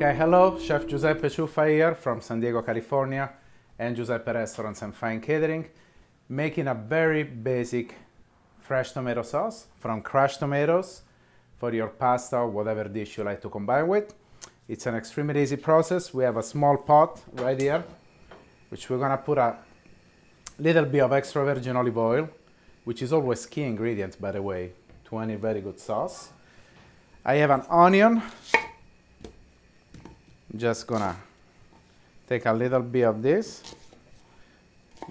Okay, hello, Chef Giuseppe Ciuffa here from San Diego, California, and Giuseppe Restaurants and Fine Catering, making a very basic fresh tomato sauce from crushed tomatoes for your pasta or whatever dish you like to combine with. It's an extremely easy process. We have a small pot right here, which we're gonna put a little bit of extra virgin olive oil, which is always key ingredient, by the way, to any very good sauce. I have an onion. Just gonna take a little bit of this,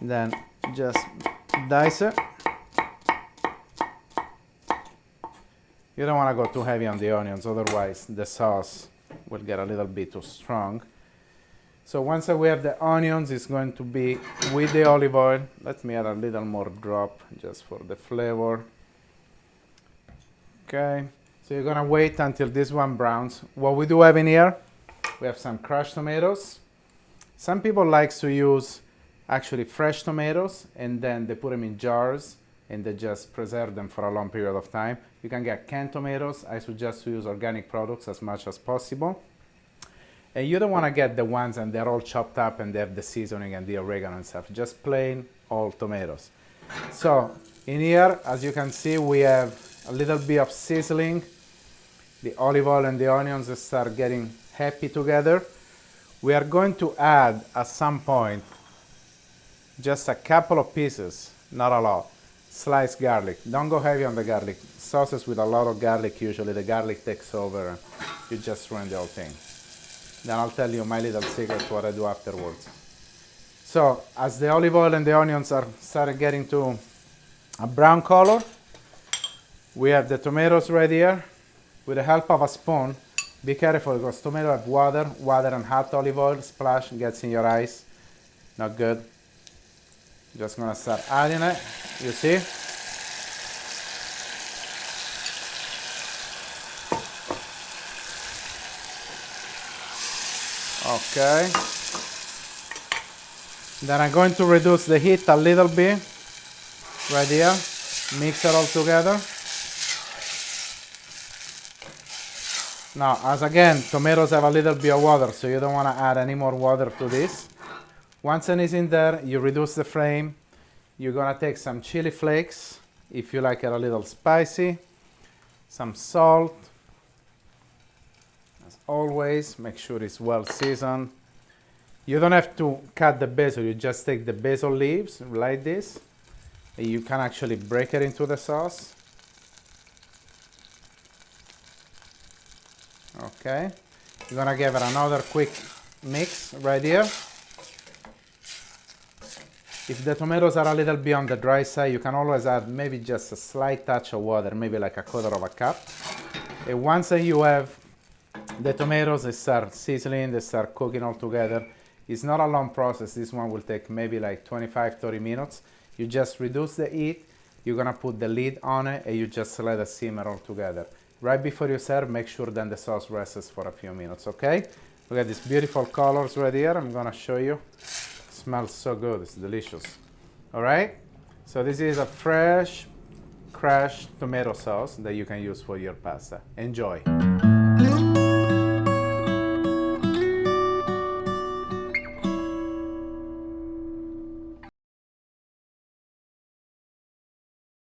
then just dice it. You don't want to go too heavy on the onions, otherwise the sauce will get a little bit too strong. So once we have the onions, it's going to be with the olive oil. Let me add a little more drop just for the flavor. Okay, so you're gonna wait until this one browns. What we do have in here, we have some crushed tomatoes. Some people like to use actually fresh tomatoes and then they put them in jars and they just preserve them for a long period of time. You can get canned tomatoes. I suggest to use organic products as much as possible. And you don't want to get the ones and they're all chopped up and they have the seasoning and the oregano and stuff. Just plain old tomatoes. So in here, as you can see, we have a little bit of sizzling. The olive oil and the onions start getting happy together. We are going to add at some point just a couple of pieces, not a lot, sliced garlic. Don't go heavy on the garlic. Sauces with a lot of garlic, usually the garlic takes over and you just ruin the whole thing. Then I'll tell you my little secret, what I do afterwards. So as the olive oil and the onions are starting getting to a brown color, we have the tomatoes right here. With the help of a spoon, be careful because tomato have water and hot olive oil splash gets in your eyes. Not good. Just gonna start adding it. You see? Okay. Then I'm going to reduce the heat a little bit right here. Mix it all together. Now, as again, tomatoes have a little bit of water, so you don't want to add any more water to this. Once it is in there, you reduce the flame. You're going to take some chili flakes, if you like it a little spicy, some salt. As always, make sure it's well seasoned. You don't have to cut the basil, you just take the basil leaves like this. And you can actually break it into the sauce. Okay, you're gonna give it another quick mix right here. If the tomatoes are a little bit on the dry side, you can always add maybe just a slight touch of water, maybe like a quarter of a cup. And once you have the tomatoes, they start sizzling, they start cooking all together. It's not a long process. This one will take maybe like 25-30 minutes. You just reduce the heat, you're gonna put the lid on it, and you just let it simmer all together. Right before you serve, make sure then the sauce rests for a few minutes, okay? Look at these beautiful colors right here. I'm gonna show you. It smells so good, it's delicious. All right? So this is a fresh, crushed tomato sauce that you can use for your pasta. Enjoy.